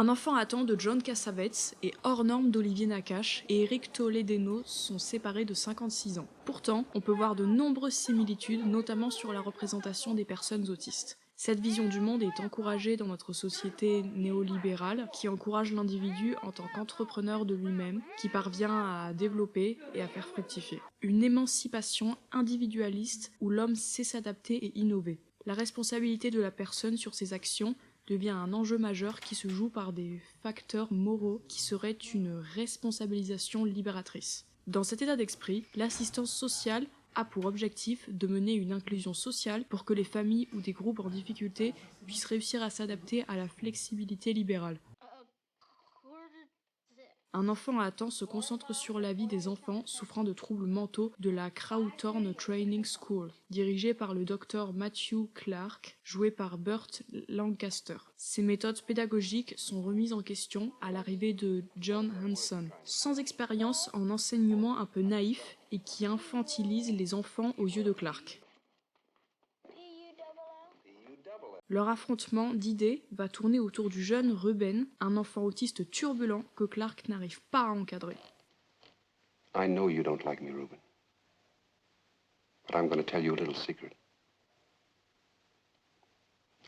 Un enfant attend de John Cassavetes est hors norme d'Olivier Nakache et Eric Toledano sont séparés de 56 ans. Pourtant, on peut voir de nombreuses similitudes, notamment sur la représentation des personnes autistes. Cette vision du monde est encouragée dans notre société néolibérale qui encourage l'individu en tant qu'entrepreneur de lui-même, qui parvient à développer et à faire fructifier. Une émancipation individualiste où l'homme sait s'adapter et innover. La responsabilité de la personne sur ses actions devient un enjeu majeur qui se joue par des facteurs moraux qui seraient une responsabilisation libératrice. Dans cet état d'esprit, l'assistance sociale a pour objectif de mener une inclusion sociale pour que les familles ou des groupes en difficulté puissent réussir à s'adapter à la flexibilité libérale. Un enfant à temps se concentre sur la vie des enfants souffrant de troubles mentaux de la Crowthorne Training School, dirigée par le docteur Matthew Clark, joué par Burt Lancaster. Ces méthodes pédagogiques sont remises en question à l'arrivée de John Hanson, sans expérience en enseignement un peu naïf et qui infantilise les enfants aux yeux de Clark. Leur affrontement d'idées va tourner autour du jeune Ruben, un enfant autiste turbulent que Clark n'arrive pas à encadrer. I know you don't like me, Ruben. But I'm going to tell you a little secret.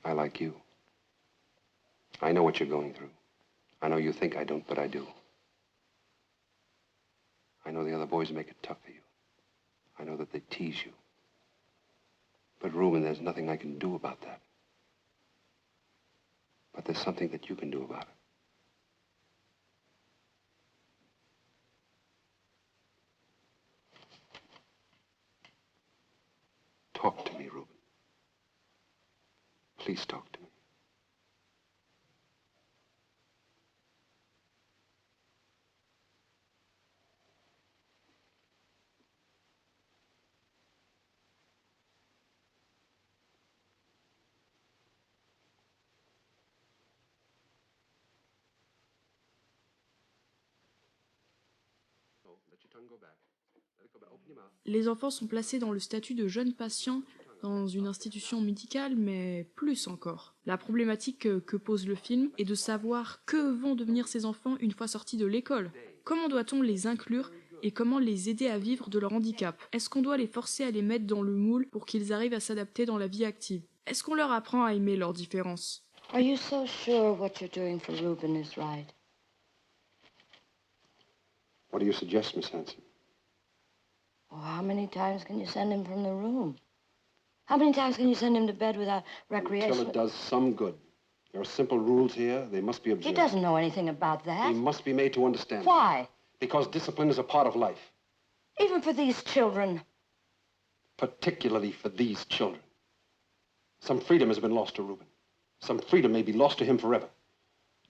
I like you. I know what you're going through. I know you think I don't, but I do. I know the other boys make it tough for you. I know that they tease you. But, Ruben, there's nothing I can do about that. But there's something that you can do about it. Talk to me, Ruben. Please talk to me. Les enfants sont placés dans le statut de jeunes patients dans une institution médicale, mais plus encore. La problématique que pose le film est de savoir que vont devenir ces enfants une fois sortis de l'école. Comment doit-on les inclure et comment les aider à vivre de leur handicap? Est-ce qu'on doit les forcer à les mettre dans le moule pour qu'ils arrivent à s'adapter dans la vie active? Est-ce qu'on leur apprend à aimer leurs différences? Are you so sure what you're doing for Ruben is right? What do you suggest, Miss Hanson? Oh, how many times can you send him from the room? How many times can you send him to bed without recreation? Until it does some good. There are simple rules here. They must be observed. He doesn't know anything about that. He must be made to understand. Why? Because discipline is a part of life. Even for these children. Particularly for these children. Some freedom has been lost to Ruben. Some freedom may be lost to him forever.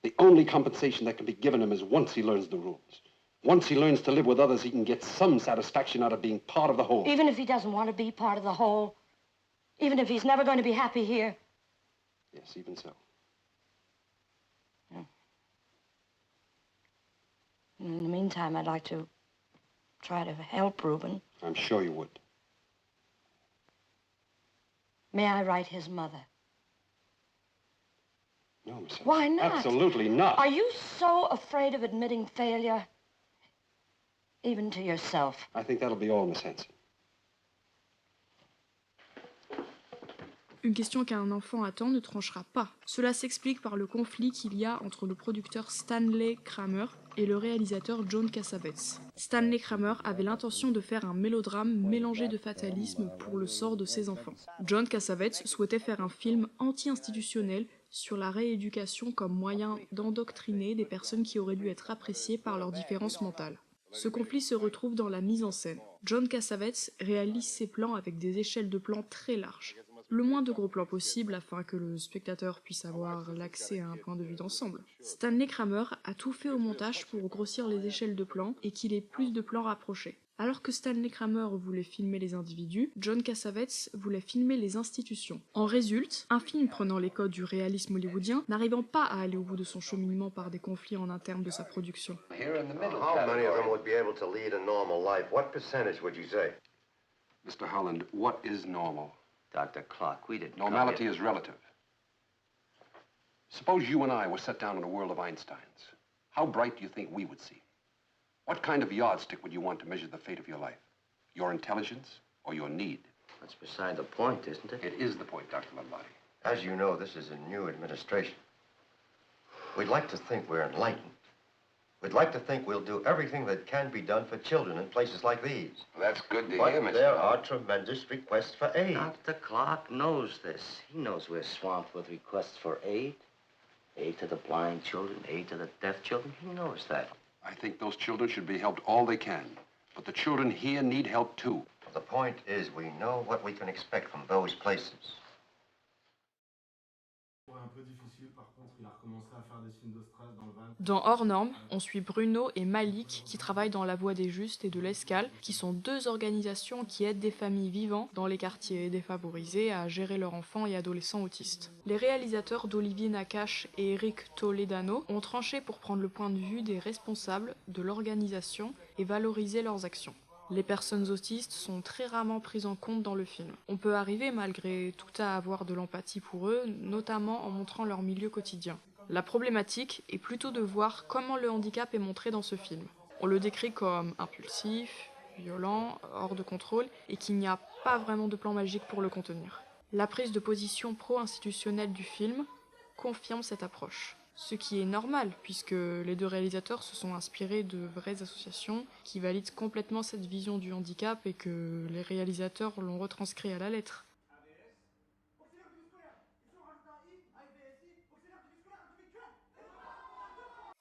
The only compensation that can be given him is once he learns the rules. Once he learns to live with others, he can get some satisfaction out of being part of the whole. Even if he doesn't want to be part of the whole? Even if he's never going to be happy here? Yes, even so. In the meantime, I'd like to try to help Ruben. I'm sure you would. May I write his mother? No, Miss Hanson. Why not? Absolutely not. Are you so afraid of admitting failure? Even to yourself? I think that'll be all, Miss Hanson. Une question qu'un enfant attend ne tranchera pas. Cela s'explique par le conflit qu'il y a entre le producteur Stanley Kramer et le réalisateur John Cassavetes. Stanley Kramer avait l'intention de faire un mélodrame mélangé de fatalisme pour le sort de ses enfants. John Cassavetes souhaitait faire un film anti-institutionnel sur la rééducation comme moyen d'endoctriner des personnes qui auraient dû être appréciées par leurs différences mentales. Ce conflit se retrouve dans la mise en scène. John Cassavetes réalise ses plans avec des échelles de plans très larges. Le moins de gros plans possible afin que le spectateur puisse avoir l'accès à un point de vue d'ensemble. Stanley Kramer a tout fait au montage pour grossir les échelles de plans et qu'il ait plus de plans rapprochés. Alors que Stanley Kramer voulait filmer les individus, John Cassavetes voulait filmer les institutions. En résulte, un film prenant les codes du réalisme hollywoodien, n'arrivant pas à aller au bout de son cheminement par des conflits en interne de sa production. How many of them would be able to lead a normal life? What percentage would you say? Mr. Holland, what is normal? Dr. Clark, we didn't... Normality is relative. Suppose you and I were set down in a world of Einsteins. How bright do you think we would see? What kind of yardstick would you want to measure the fate of your life? Your intelligence or your need? That's beside the point, isn't it? It is the point, Dr. Lombardi. As you know, this is a new administration. We'd like to think we're enlightened. We'd like to think we'll do everything that can be done for children in places like these. Well, that's good to But hear, Mr. there Lombardi. are tremendous requests for aid. Dr. Clark knows this. He knows we're swamped with requests for aid. Aid to the blind children, aid to the deaf children. He knows that. I think those children should be helped all they can. But the children here need help, too. The point is, we know what we can expect from those places. Dans Hors Normes, on suit Bruno et Malik qui travaillent dans la Voie des Justes et de l'Escale, qui sont deux organisations qui aident des familles vivant dans les quartiers défavorisés à gérer leurs enfants et adolescents autistes. Les réalisateurs d'Olivier Nakache et Eric Toledano ont tranché pour prendre le point de vue des responsables de l'organisation et valoriser leurs actions. Les personnes autistes sont très rarement prises en compte dans le film. On peut arriver malgré tout à avoir de l'empathie pour eux, notamment en montrant leur milieu quotidien. La problématique est plutôt de voir comment le handicap est montré dans ce film. On le décrit comme impulsif, violent, hors de contrôle, et qu'il n'y a pas vraiment de plan magique pour le contenir. La prise de position pro-institutionnelle du film confirme cette approche. Ce qui est normal, puisque les deux réalisateurs se sont inspirés de vraies associations qui valident complètement cette vision du handicap et que les réalisateurs l'ont retranscrit à la lettre.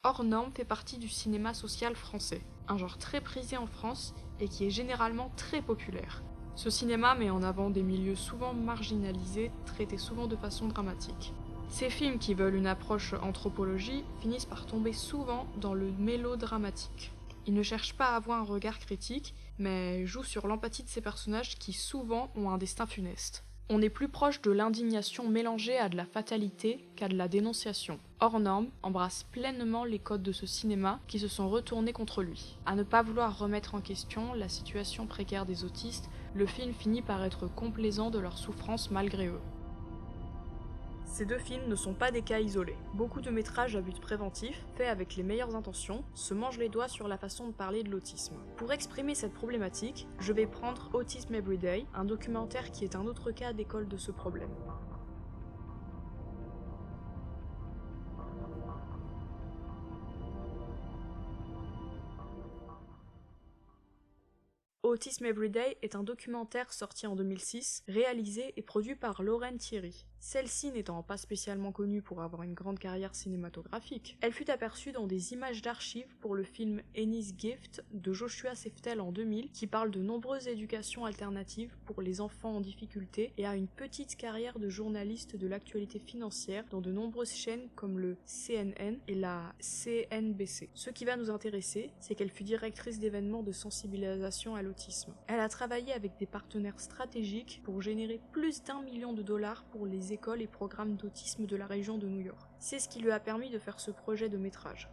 Hors Normes fait partie du cinéma social français, un genre très prisé en France et qui est généralement très populaire. Ce cinéma met en avant des milieux souvent marginalisés, traités souvent de façon dramatique. Ces films qui veulent une approche anthropologie finissent par tomber souvent dans le mélodramatique. Ils ne cherchent pas à avoir un regard critique, mais jouent sur l'empathie de ces personnages qui souvent ont un destin funeste. On est plus proche de l'indignation mélangée à de la fatalité qu'à de la dénonciation. Hors Normes embrasse pleinement les codes de ce cinéma qui se sont retournés contre lui. À ne pas vouloir remettre en question la situation précaire des autistes, le film finit par être complaisant de leur souffrance malgré eux. Ces deux films ne sont pas des cas isolés. Beaucoup de métrages à but préventif, faits avec les meilleures intentions, se mangent les doigts sur la façon de parler de l'autisme. Pour exprimer cette problématique, je vais prendre Autism Everyday, un documentaire qui est un autre cas d'école de ce problème. Autism Everyday est un documentaire sorti en 2006, réalisé et produit par Lorraine Thierry. Celle-ci n'étant pas spécialement connue pour avoir une grande carrière cinématographique, elle fut aperçue dans des images d'archives pour le film Annie's Gift de Joshua Seftel en 2000, qui parle de nombreuses éducations alternatives pour les enfants en difficulté et a une petite carrière de journaliste de l'actualité financière dans de nombreuses chaînes comme le CNN et la CNBC. Ce qui va nous intéresser, c'est qu'elle fut directrice d'événements de sensibilisation à l'autisme. Elle a travaillé avec des partenaires stratégiques pour générer plus d'1 million de dollars pour les écoles et programmes d'autisme de la région de New York. C'est ce qui lui a permis de faire ce projet de métrage.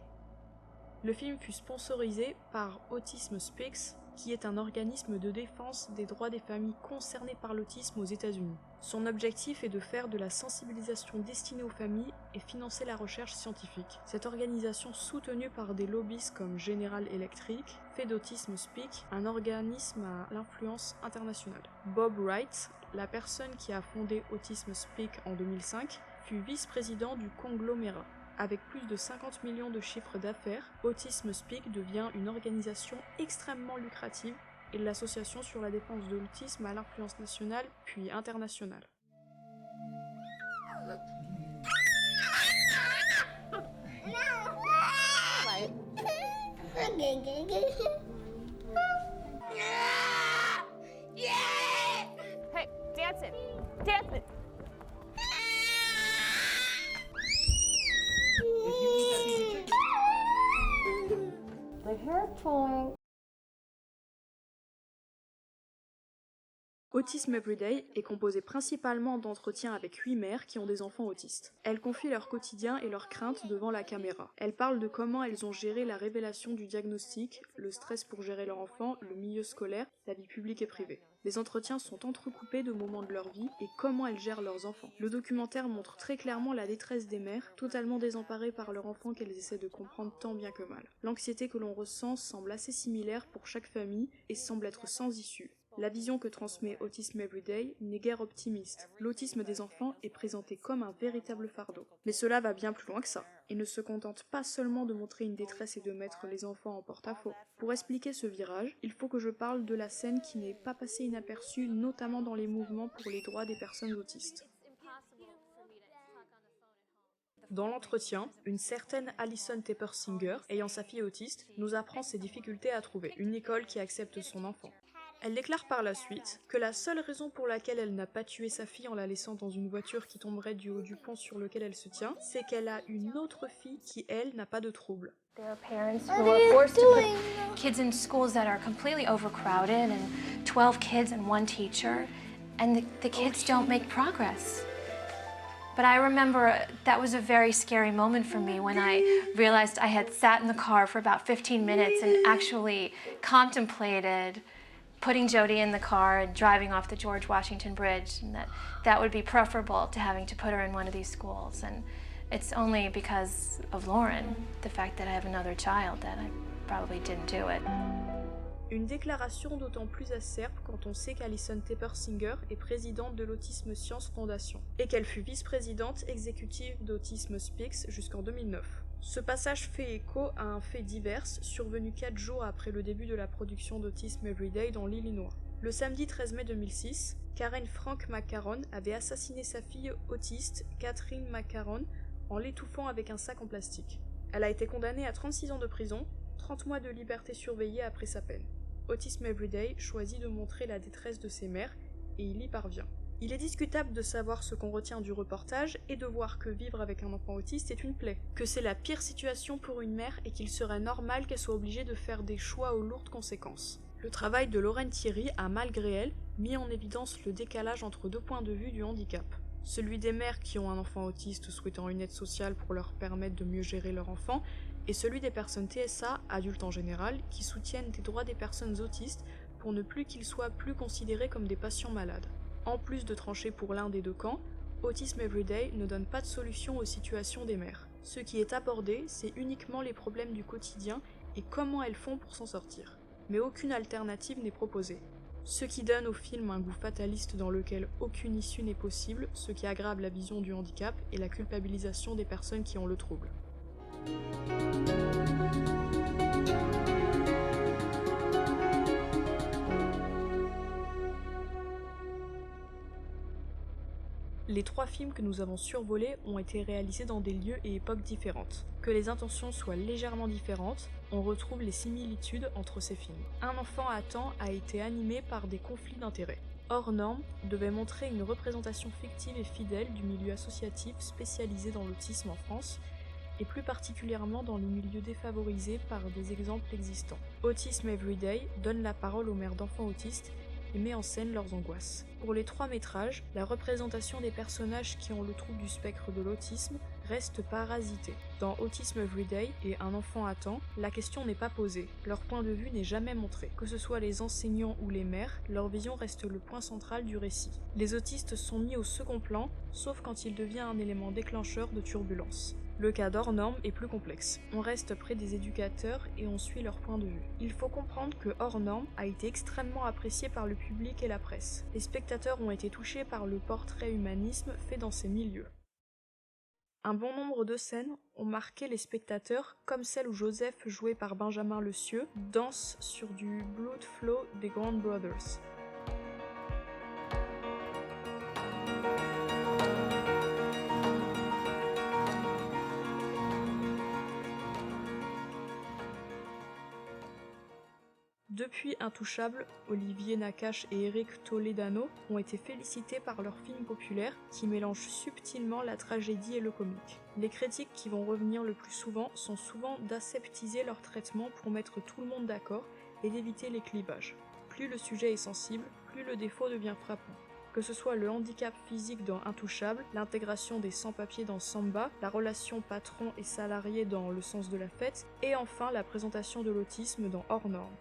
Le film fut sponsorisé par Autism Speaks, qui est un organisme de défense des droits des familles concernées par l'autisme aux États-Unis. Son objectif est de faire de la sensibilisation destinée aux familles et financer la recherche scientifique. Cette organisation, soutenue par des lobbyistes comme General Electric, fait d'Autism Speak un organisme à l'influence internationale. Bob Wright, la personne qui a fondé Autism Speak en 2005, fut vice-président du conglomérat. Avec plus de 50 millions de chiffres d'affaires, Autism Speak devient une organisation extrêmement lucrative et l'association sur la défense de l'autisme à l'influence nationale puis internationale. Hey, dance it! Dance it! Autism Everyday est composé principalement d'entretiens avec 8 mères qui ont des enfants autistes. Elles confient leur quotidien et leurs craintes devant la caméra. Elles parlent de comment elles ont géré la révélation du diagnostic, le stress pour gérer leur enfant, le milieu scolaire, la vie publique et privée. Les entretiens sont entrecoupés de moments de leur vie et comment elles gèrent leurs enfants. Le documentaire montre très clairement la détresse des mères, totalement désemparées par leur enfant qu'elles essaient de comprendre tant bien que mal. L'anxiété que l'on ressent semble assez similaire pour chaque famille et semble être sans issue. La vision que transmet Autism Everyday n'est guère optimiste. L'autisme des enfants est présenté comme un véritable fardeau. Mais cela va bien plus loin que ça, et ne se contente pas seulement de montrer une détresse et de mettre les enfants en porte-à-faux. Pour expliquer ce virage, il faut que je parle de la scène qui n'est pas passée inaperçue, notamment dans les mouvements pour les droits des personnes autistes. Dans l'entretien, une certaine Alison Tepper-Singer, ayant sa fille autiste, nous apprend ses difficultés à trouver une école qui accepte son enfant. Elle déclare par la suite que la seule raison pour laquelle elle n'a pas tué sa fille en la laissant dans une voiture qui tomberait du haut du pont sur lequel elle se tient, c'est qu'elle a une autre fille qui, elle, n'a pas de trouble. There are parents who are forced to put kids in schools that are completely overcrowded and 12 kids and one teacher, and the kids don't make progress. But I remember that was a very scary moment for me when I realized I had sat in the car for about 15 minutes and actually contemplated putting Jodie in the car and driving off the George Washington Bridge, and that would be preferable to having to put her in one of these schools. And it's only because of Lauren, the fact that I have another child, that I probably didn't do it. Une déclaration d'autant plus acerbe quand on sait qu'Alison Tepper-Singer est présidente de l'Autism Science Foundation et qu'elle fut vice-présidente exécutive d'Autism Speaks jusqu'en 2009. Ce passage fait écho à un fait divers survenu 4 jours après le début de la production d'Autism Everyday dans l'Illinois. Le samedi 13 mai 2006, Karen Frank McCarron avait assassiné sa fille autiste, Catherine McCarron, en l'étouffant avec un sac en plastique. Elle a été condamnée à 36 ans de prison, 30 mois de liberté surveillée après sa peine. Autism Everyday choisit de montrer la détresse de ses mères et il y parvient. Il est discutable de savoir ce qu'on retient du reportage et de voir que vivre avec un enfant autiste est une plaie, que c'est la pire situation pour une mère et qu'il serait normal qu'elle soit obligée de faire des choix aux lourdes conséquences. Le travail de Lorraine Thierry a, malgré elle, mis en évidence le décalage entre deux points de vue du handicap. Celui des mères qui ont un enfant autiste souhaitant une aide sociale pour leur permettre de mieux gérer leur enfant, et celui des personnes TSA, adultes en général, qui soutiennent des droits des personnes autistes pour ne plus qu'ils soient plus considérés comme des patients malades. En plus de trancher pour l'un des deux camps, Autism Everyday ne donne pas de solution aux situations des mères. Ce qui est abordé, c'est uniquement les problèmes du quotidien et comment elles font pour s'en sortir. Mais aucune alternative n'est proposée. Ce qui donne au film un goût fataliste dans lequel aucune issue n'est possible, ce qui aggrave la vision du handicap et la culpabilisation des personnes qui ont le trouble. Les 3 films que nous avons survolés ont été réalisés dans des lieux et époques différentes. Que les intentions soient légèrement différentes, on retrouve les similitudes entre ces films. Un enfant à temps a été animé par des conflits d'intérêts. Hors norme devait montrer une représentation fictive et fidèle du milieu associatif spécialisé dans l'autisme en France, et plus particulièrement dans les milieux défavorisés par des exemples existants. Autism Everyday donne la parole aux mères d'enfants autistes et met en scène leurs angoisses. Pour les 3 métrages, la représentation des personnages qui ont le trouble du spectre de l'autisme reste parasitée. Dans Autism Everyday et Un enfant à temps, la question n'est pas posée, leur point de vue n'est jamais montré. Que ce soit les enseignants ou les mères, leur vision reste le point central du récit. Les autistes sont mis au second plan, sauf quand il devient un élément déclencheur de turbulence. Le cas d'Hors Norme est plus complexe. On reste près des éducateurs et on suit leur point de vue. Il faut comprendre que Hors Norme a été extrêmement apprécié par le public et la presse. Les spectateurs ont été touchés par le portrait humanisme fait dans ces milieux. Un bon nombre de scènes ont marqué les spectateurs, comme celle où Joseph, joué par Benjamin Lecieux, danse sur du Blood Flow des Grand Brothers. Depuis Intouchable, Olivier Nakache et Eric Toledano ont été félicités par leur film populaire qui mélange subtilement la tragédie et le comique. Les critiques qui vont revenir le plus souvent sont souvent d'aseptiser leur traitement pour mettre tout le monde d'accord et d'éviter les clivages. Plus le sujet est sensible, plus plus le défaut devient frappant. Que ce soit le handicap physique dans Intouchable, l'intégration des sans-papiers dans Samba, la relation patron et salarié dans Le sens de la fête, et enfin la présentation de l'autisme dans Hors Norme.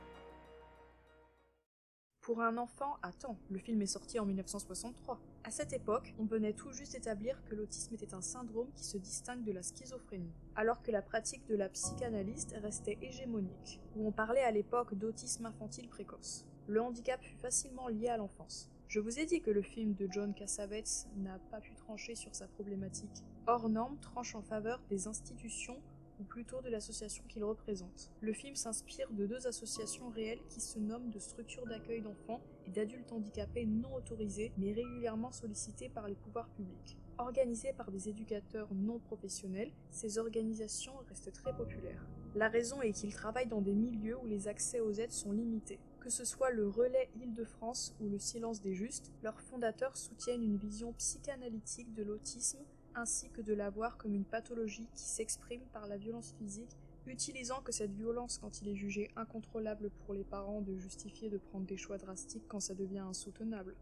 Pour un enfant, attends, le film est sorti en 1963. À cette époque, on venait tout juste d'établir que l'autisme était un syndrome qui se distingue de la schizophrénie, alors que la pratique de la psychanalyse restait hégémonique, où on parlait à l'époque d'autisme infantile précoce. Le handicap fut facilement lié à l'enfance. Je vous ai dit que le film de John Cassavetes n'a pas pu trancher sur sa problématique. Hors Norme tranche en faveur des institutions ou plutôt de l'association qu'il représente. Le film s'inspire de 2 associations réelles qui se nomment de structures d'accueil d'enfants et d'adultes handicapés non autorisés mais régulièrement sollicités par les pouvoirs publics. Organisées par des éducateurs non professionnels, ces organisations restent très populaires. La raison est qu'ils travaillent dans des milieux où les accès aux aides sont limités. Que ce soit le Relais Île-de-France ou le Silence des Justes, leurs fondateurs soutiennent une vision psychanalytique de l'autisme ainsi que de la voir comme une pathologie qui s'exprime par la violence physique, utilisant que cette violence quand il est jugé incontrôlable pour les parents de justifier de prendre des choix drastiques quand ça devient insoutenable.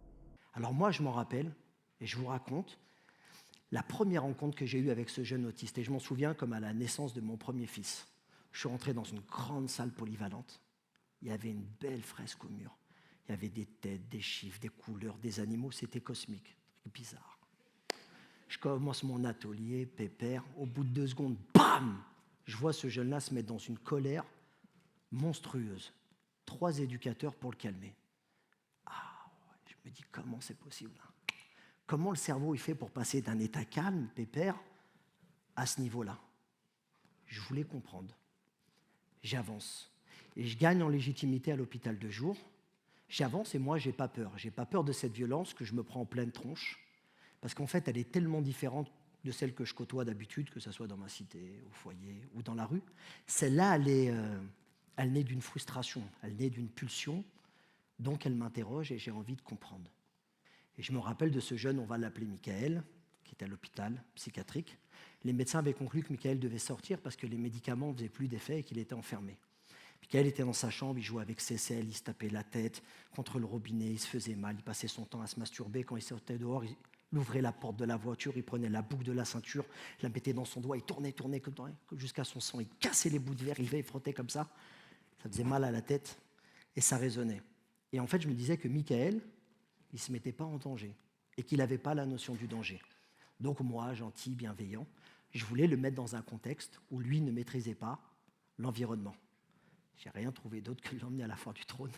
Alors moi, je m'en rappelle, et je vous raconte, la première rencontre que j'ai eue avec ce jeune autiste, et je m'en souviens comme à la naissance de mon premier fils. Je suis rentré dans une grande salle polyvalente, il y avait une belle fresque au mur, il y avait des têtes, des chiffres, des couleurs, des animaux, c'était cosmique, bizarre. Je commence mon atelier, pépère. Au bout de 2 secondes, bam! Je vois ce jeune-là se mettre dans une colère monstrueuse. 3 éducateurs pour le calmer. Ah, ouais, je me dis, comment c'est possible? Comment le cerveau il fait pour passer d'un état calme, pépère, à ce niveau-là? Je voulais comprendre. J'avance. Et je gagne en légitimité à l'hôpital de jour. J'avance et moi, j'ai pas peur. J'ai pas peur de cette violence que je me prends en pleine tronche. Parce qu'en fait, elle est tellement différente de celle que je côtoie d'habitude, que ce soit dans ma cité, au foyer ou dans la rue. Celle-là, elle naît d'une frustration, elle naît d'une pulsion, donc elle m'interroge et j'ai envie de comprendre. Et je me rappelle de ce jeune, on va l'appeler Michael, qui était à l'hôpital psychiatrique. Les médecins avaient conclu que Michael devait sortir parce que les médicaments ne faisaient plus d'effet et qu'il était enfermé. Michael était dans sa chambre, il jouait avec ses selles, il se tapait la tête contre le robinet, il se faisait mal, il passait son temps à se masturber. Quand il sortait dehors, il ouvrait la porte de la voiture, il prenait la boucle de la ceinture, il la mettait dans son doigt, il tournait jusqu'à son sang, il cassait les bouts de verre, il frottait comme ça. Ça faisait mal à la tête et ça résonnait. Et en fait, je me disais que Michael, il ne se mettait pas en danger et qu'il n'avait pas la notion du danger. Donc moi, gentil, bienveillant, je voulais le mettre dans un contexte où lui ne maîtrisait pas l'environnement. J'ai rien trouvé d'autre que de l'emmener à la foire du trône.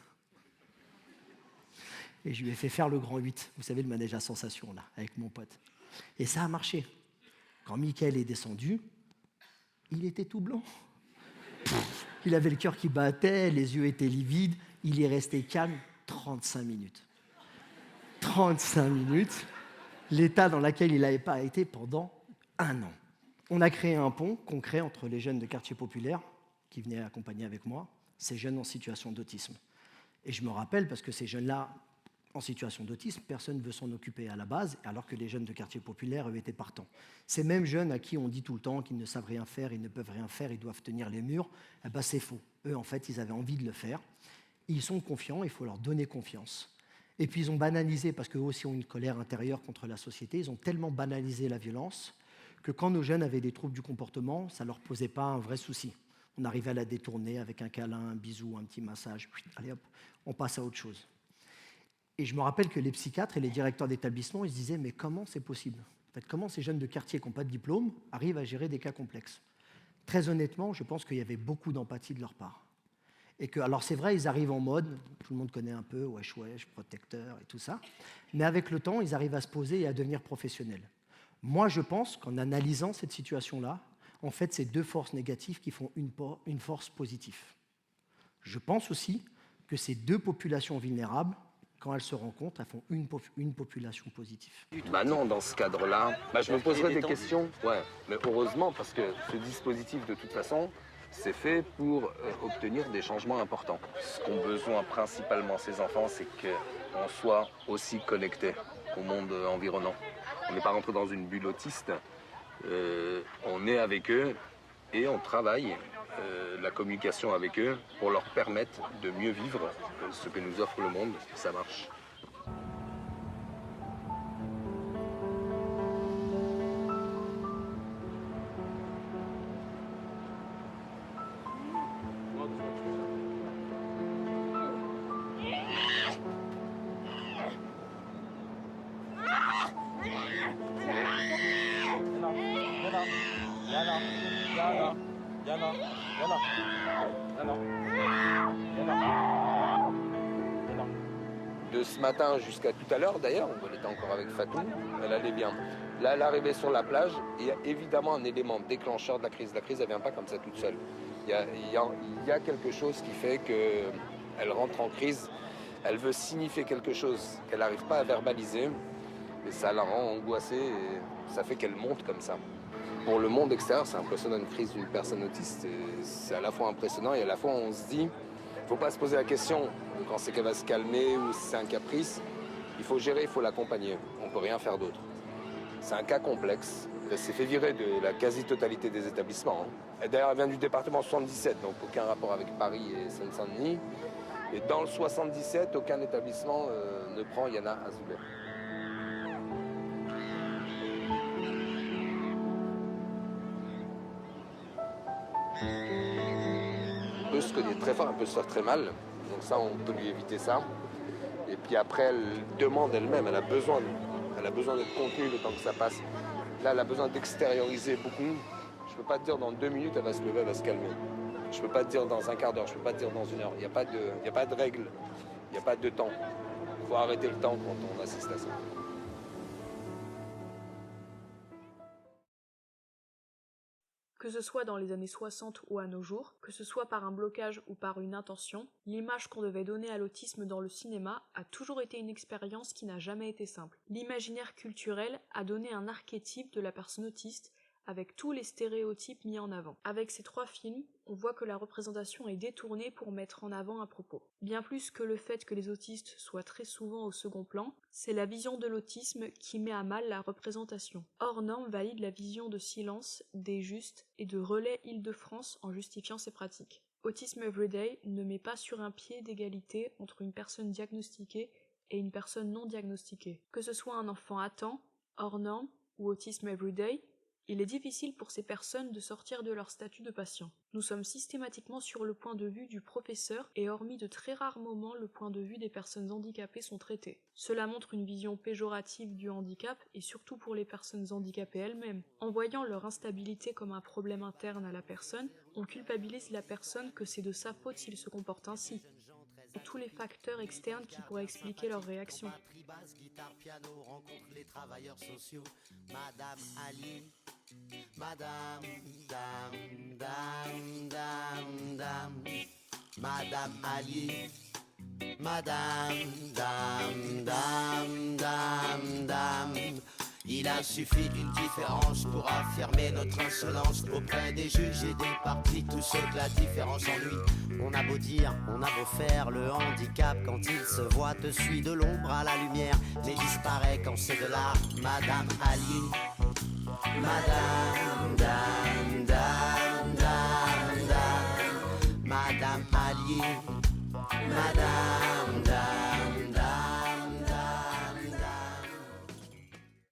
Et je lui ai fait faire le grand 8, vous savez, le manège à sensations, là, avec mon pote. Et ça a marché. Quand Michael est descendu, il était tout blanc. Il avait le cœur qui battait, les yeux étaient livides, il est resté calme 35 minutes. 35 minutes, l'état dans lequel il n'avait pas été pendant 1 an. On a créé un pont concret entre les jeunes de quartier populaire qui venaient accompagner avec moi, ces jeunes en situation d'autisme. Et je me rappelle, parce que ces jeunes-là, en situation d'autisme, personne ne veut s'en occuper à la base, alors que les jeunes de quartier populaire, eux, étaient partants. Ces mêmes jeunes à qui on dit tout le temps qu'ils ne savent rien faire, ils ne peuvent rien faire, ils doivent tenir les murs, eh ben c'est faux. Eux, en fait, ils avaient envie de le faire. Ils sont confiants, il faut leur donner confiance. Et puis ils ont banalisé, parce qu'eux aussi ont une colère intérieure contre la société, ils ont tellement banalisé la violence que quand nos jeunes avaient des troubles du comportement, ça ne leur posait pas un vrai souci. On arrivait à la détourner avec un câlin, un bisou, un petit massage, allez hop, on passe à autre chose. Et je me rappelle que les psychiatres et les directeurs d'établissement, ils se disaient, mais comment c'est possible? En fait, comment ces jeunes de quartier qui n'ont pas de diplôme arrivent à gérer des cas complexes? Très honnêtement, je pense qu'il y avait beaucoup d'empathie de leur part. Et que, alors c'est vrai, ils arrivent en mode, tout le monde connaît un peu, wesh, protecteur et tout ça, mais avec le temps, ils arrivent à se poser et à devenir professionnels. Moi, je pense qu'en analysant cette situation-là, en fait, c'est 2 forces négatives qui font une force positive. Je pense aussi que ces 2 populations vulnérables, quand elles se rencontrent, elles font une population positive. Bah non, dans ce cadre-là, je me poserais des questions. Ouais, mais heureusement, parce que ce dispositif, de toute façon, c'est fait pour obtenir des changements importants. Ce qu'ont besoin principalement ces enfants, c'est qu'on soit aussi connectés au monde environnant. On n'est pas rentré dans une bulle autiste, on est avec eux et on travaille la communication avec eux pour leur permettre de mieux vivre ce que nous offre le monde. Ça marche. De ce matin jusqu'à tout à l'heure, d'ailleurs, on était encore avec Fatou, elle allait bien. Là, elle est arrivée sur la plage, et il y a évidemment un élément déclencheur de la crise. La crise, elle ne vient pas comme ça toute seule. Il y a quelque chose qui fait qu'elle rentre en crise. Elle veut signifier quelque chose qu'elle n'arrive pas à verbaliser, et ça la rend angoissée, et ça fait qu'elle monte comme ça. Pour le monde extérieur, c'est impressionnant, une crise d'une personne autiste. C'est à la fois impressionnant, et à la fois, on se dit, il ne faut pas se poser la question quand c'est qu'elle va se calmer ou si c'est un caprice. Il faut gérer, il faut l'accompagner. On ne peut rien faire d'autre. C'est un cas complexe. Elle s'est fait virer de la quasi-totalité des établissements. Et d'ailleurs, elle vient du département 77, donc aucun rapport avec Paris et Seine-Saint-Denis. Et dans le 77, aucun établissement ne prend Yana Azoulay. Elle peut se cogner très fort, elle peut se faire très mal. Donc ça, on peut lui éviter ça. Et puis après, elle demande elle-même, elle a besoin d'être contenue le temps que ça passe. Là, elle a besoin d'extérioriser beaucoup. Je peux pas te dire dans 2 minutes, elle va se lever, elle va se calmer. Je peux pas te dire dans un quart d'heure, je peux pas te dire dans 1 heure. Il n'y a pas de règle, il n'y a pas de temps. Il faut arrêter le temps quand on assiste à ça. Que ce soit dans les années 60 ou à nos jours, que ce soit par un blocage ou par une intention, l'image qu'on devait donner à l'autisme dans le cinéma a toujours été une expérience qui n'a jamais été simple. L'imaginaire culturel a donné un archétype de la personne autiste avec tous les stéréotypes mis en avant. Avec ces 3 films, on voit que la représentation est détournée pour mettre en avant un propos. Bien plus que le fait que les autistes soient très souvent au second plan, c'est la vision de l'autisme qui met à mal la représentation. Hors norme valide la vision de Silence, des Justes et de Relais Île-de-France en justifiant ces pratiques. Autism Everyday ne met pas sur un pied d'égalité entre une personne diagnostiquée et une personne non diagnostiquée. Que ce soit un enfant atteint, hors norme ou Autism Everyday, il est difficile pour ces personnes de sortir de leur statut de patient. Nous sommes systématiquement sur le point de vue du professeur et hormis de très rares moments, le point de vue des personnes handicapées sont traités. Cela montre une vision péjorative du handicap et surtout pour les personnes handicapées elles-mêmes. En voyant leur instabilité comme un problème interne à la personne, on culpabilise la personne que c'est de sa faute s'il se comporte ainsi. Et tous les facteurs externes qui pourraient expliquer leur réaction. Madame, Madame Ali, Madame. Il a suffi d'une différence pour affirmer notre insolence auprès des juges et des partis, tous ceux que la différence ennuie. On a beau dire, on a beau faire, le handicap quand il se voit te suit de l'ombre à la lumière, mais disparaît quand c'est de l'art. Madame Ali, Madame, Madame Ali, Madame.